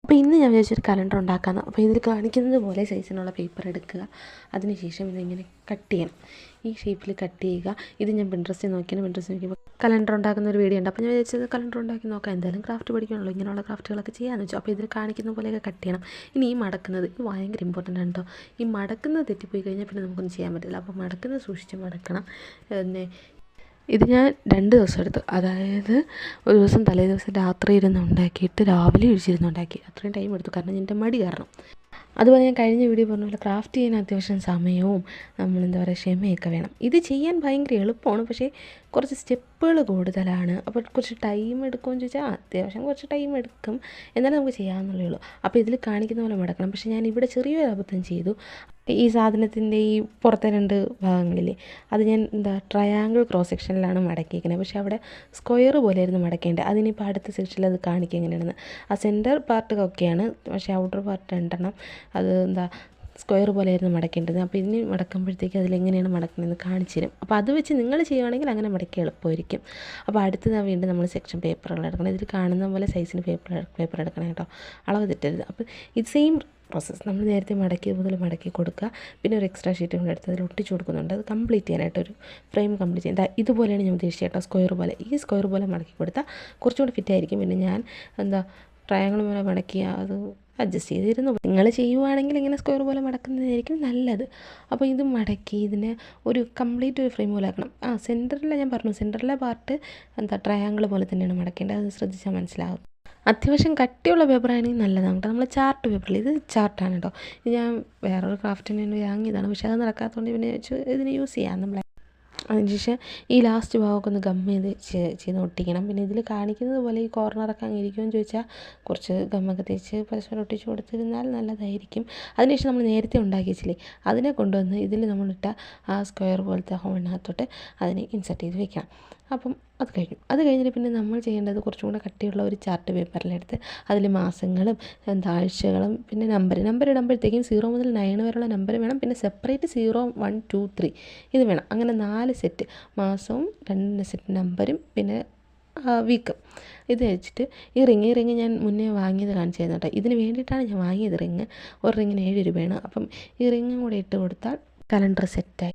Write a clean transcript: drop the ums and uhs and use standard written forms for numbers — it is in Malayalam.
അപ്പോൾ ഇന്ന് ഞാൻ വിചാരിച്ചൊരു കലണ്ടർ ഉണ്ടാക്കാമെന്ന്. അപ്പോൾ ഇതിൽ കാണിക്കുന്നത് പോലെ സൈസിനുള്ള പേപ്പർ എടുക്കുക. അതിനുശേഷം ഇതിങ്ങനെ കട്ട് ചെയ്യണം. ഈ ഷേപ്പിൽ കട്ട് ചെയ്യുക. ഇത് ഞാൻ പിൻട്രസ്റ്റിൽ നോക്കിയപ്പോൾ കലണ്ടർ ഉണ്ടാക്കുന്ന ഒരു വീഡിയോ ഉണ്ട്. അപ്പോൾ ഞാൻ വിചാരിച്ചത് കലണ്ടർ ഉണ്ടാക്കി നോക്കാം, എന്തായാലും ക്രാഫ്റ്റ് പഠിക്കണമല്ലോ, ഇങ്ങനെയുള്ള ക്രാഫ്റ്റുകളൊക്കെ ചെയ്യാമെന്ന് വെച്ചു. അപ്പോൾ ഇതിൽ കാണിക്കുന്ന പോലെയൊക്കെ കട്ട് ചെയ്യണം. ഇനി ഈ മടക്കുന്നത് ഇത് ഭയങ്കര ഇമ്പോർട്ടൻ്റ് ആണ് കേട്ടോ. ഈ മടക്കുന്നത് തെറ്റിപ്പോയി കഴിഞ്ഞാൽ പിന്നെ നമുക്കൊന്നും ചെയ്യാൻ പറ്റില്ല. അപ്പോൾ മടക്കുന്നത് സൂക്ഷിച്ച് മടക്കണം. പിന്നെ ഇത് ഞാൻ 2 ദിവസം എടുത്തു. അതായത് ഒരു ദിവസം തലേ ദിവസം രാത്രി ഇരുന്ന് ഉണ്ടാക്കിയിട്ട് രാവിലെ ഒഴിച്ചിരുന്ന് ഉണ്ടാക്കി. അത്രയും ടൈം എടുത്തു, കാരണം എൻ്റെ മടി കാരണം. അതുപോലെ ഞാൻ കഴിഞ്ഞ വീഡിയോ പറഞ്ഞ പോലെ ക്രാഫ്റ്റ് ചെയ്യാൻ അത്യാവശ്യം സമയവും നമ്മളെന്താ പറയുക ക്ഷമയൊക്കെ വേണം. ഇത് ചെയ്യാൻ ഭയങ്കര എളുപ്പമാണ്, പക്ഷേ കുറച്ച് സ്റ്റെപ്പുകൾ കൂടുതലാണ്. അപ്പോൾ കുറച്ച് ടൈം എടുക്കുമെന്ന് ചോദിച്ചാൽ അത്യാവശ്യം കുറച്ച് ടൈം എടുക്കും, എന്നാലും നമുക്ക് ചെയ്യാമെന്നുള്ളേ ഉള്ളൂ. അപ്പോൾ ഇതിൽ കാണിക്കുന്ന പോലെ മടക്കണം. പക്ഷേ ഞാൻ ഇവിടെ ചെറിയൊരു അബദ്ധം ചെയ്തു. ഈ സാധനത്തിൻ്റെ ഈ പുറത്തെ 2 ഭാഗങ്ങളില്ലേ, അത് ഞാൻ ട്രയാങ്കിൾ ക്രോസ് സെക്ഷനിലാണ് മടക്കിയിരിക്കുന്നത്. പക്ഷേ അവിടെ സ്ക്വയർ പോലെയായിരുന്നു മടക്കേണ്ടത്. അതിനിപ്പോൾ അടുത്ത സെക്ഷനിൽ അത് കാണിക്കുക എങ്ങനെയാണെന്ന്. ആ സെൻറ്റർ പാർട്ട് ഒക്കെയാണ്, പക്ഷേ ഔട്ടർ പാർട്ട് 2 അത് സ്ക്വയർ പോലെയായിരുന്നു മടക്കേണ്ടത്. അപ്പോൾ ഇനി മടക്കുമ്പോഴത്തേക്ക് അതിലെങ്ങനെയാണ് മടക്കുന്നതെന്ന് കാണിച്ചു തരും. അപ്പോൾ അത് വെച്ച് നിങ്ങൾ ചെയ്യുകയാണെങ്കിൽ അങ്ങനെ മടക്കി എളുപ്പമായിരിക്കും. അപ്പോൾ അടുത്തത് വീണ്ടും നമ്മൾ സെക്ഷൻ പേപ്പറുകൾ എടുക്കണം. ഇതിൽ കാണുന്ന പോലെ സൈസിന് പേപ്പർ എടുക്കണം കേട്ടോ, അളവ് തെറ്റരുത്. അപ്പോൾ ഇത് സെയിം പ്രോസസ്സ് നമ്മൾ നേരത്തെ മടക്കിയതുപോലെ മടക്കി കൊടുക്കുക. പിന്നെ ഒരു എക്സ്ട്രാ ഷീറ്റ് കൂടെ എടുത്ത് അതിൽ ഒട്ടിച്ച് കൊടുക്കുന്നുണ്ട്. അത് കംപ്ലീറ്റ് ചെയ്യാനായിട്ടൊരു ഫ്രെയിം കംപ്ലീറ്റ് ചെയ്യാൻ ഇതുപോലെയാണ് ഞാൻ ഉദ്ദേശിച്ചത് കേട്ടോ. സ്ക്വയർ പോലെ ഈ സ്ക്വയർ പോലെ മടക്കി കൊടുത്താൽ കുറച്ചുകൂടി ഫിറ്റായിരിക്കും. പിന്നെ ഞാൻ ട്രയാങ്കിൾ പോലെ മടക്കിയ അത് അഡ്ജസ്റ്റ് ചെയ്തിരുന്നു. നിങ്ങൾ ചെയ്യുവാണെങ്കിൽ ഇങ്ങനെ സ്ക്വയർ പോലെ മടക്കുന്നതായിരിക്കും നല്ലത്. അപ്പോൾ ഇത് മടക്കി ഇതിനെ ഒരു കംപ്ലീറ്റ് ഒരു ഫ്രെയിം പോലെ ആക്കണം. സെൻറ്ററിലെ ഞാൻ പറഞ്ഞു, സെൻറ്ററിലെ പാർട്ട് ട്രയാങ്കിൾ പോലെ തന്നെയാണ് മടക്കേണ്ടത്. അത് ശ്രദ്ധിച്ചാൽ മനസ്സിലാകും. അത്യാവശ്യം കട്ടിയുള്ള പേപ്പറാണെങ്കിൽ നല്ലതാണ് കേട്ടോ. നമ്മൾ ചാർട്ട് പേപ്പറിൽ ഇത് ചാർട്ടാണ് കേട്ടോ. ഇത് ഞാൻ വേറൊരു ക്രാഫ്റ്റിന് വേണ്ടി വാങ്ങിയതാണ്, പക്ഷേ അത് നടക്കാത്തതുകൊണ്ട് പിന്നെ വെച്ച് ഇതിന് യൂസ് ചെയ്യാം നമ്മൾ. അതിനുശേഷം ഈ ലാസ്റ്റ് ഭാഗമൊക്കെ ഒന്ന് ഗം ചെയ്ത് ഒട്ടിക്കണം. പിന്നെ ഇതിൽ കാണിക്കുന്നത് പോലെ ഈ കോർണറൊക്കെ അങ്ങ് ഇരിക്കുമെന്ന് ചോദിച്ചാൽ കുറച്ച് ഗമ്മൊക്കെ തേച്ച് പരസ്പരം ഒട്ടിച്ച് കൊടുത്തിരുന്നാൽ നല്ലതായിരിക്കും. അതിനുശേഷം നമ്മൾ നേരത്തെ ഉണ്ടാക്കി വെച്ചില്ലേ, അതിനെ കൊണ്ടുവന്ന് ഇതിൽ നമ്മളിട്ട ആ സ്ക്വയർ പോലത്തെ ഹോളിനകത്തോട്ട് അതിനെ ഇൻസെർട്ട് ചെയ്ത് വെക്കണം. അപ്പം അത് കഴിഞ്ഞിട്ട് പിന്നെ നമ്മൾ ചെയ്യേണ്ടത് കുറച്ചും കൂടെ കട്ടിയുള്ള ഒരു ചാർട്ട് പേപ്പറിലെടുത്ത് അതിൽ മാസങ്ങളും ആഴ്ചകളും പിന്നെ നമ്പർ ഇടുമ്പോഴത്തേക്കും 0 മുതൽ 9 വരെയുള്ള നമ്പർ വേണം. പിന്നെ സെപ്പറേറ്റ് 0, 1, 2, 3 ഇത് വേണം. അങ്ങനെ 4 സെറ്റ് മാസവും 2 സെറ്റ് നമ്പരും പിന്നെ വീക്കും. ഇത് വെച്ചിട്ട് ഈ റിങ് ഞാൻ മുന്നേ വാങ്ങിയത് കാണിച്ചു തരുന്നു കേട്ടോ. ഇതിന് വേണ്ടിയിട്ടാണ് ഞാൻ വാങ്ങിയത് റിങ്. ഒരു റിങ്ങിന് 7 രൂപയാണ്. അപ്പം ഈ റിങ്ങും കൂടെ ഇട്ട് കൊടുത്താൽ കലണ്ടർ സെറ്റായി.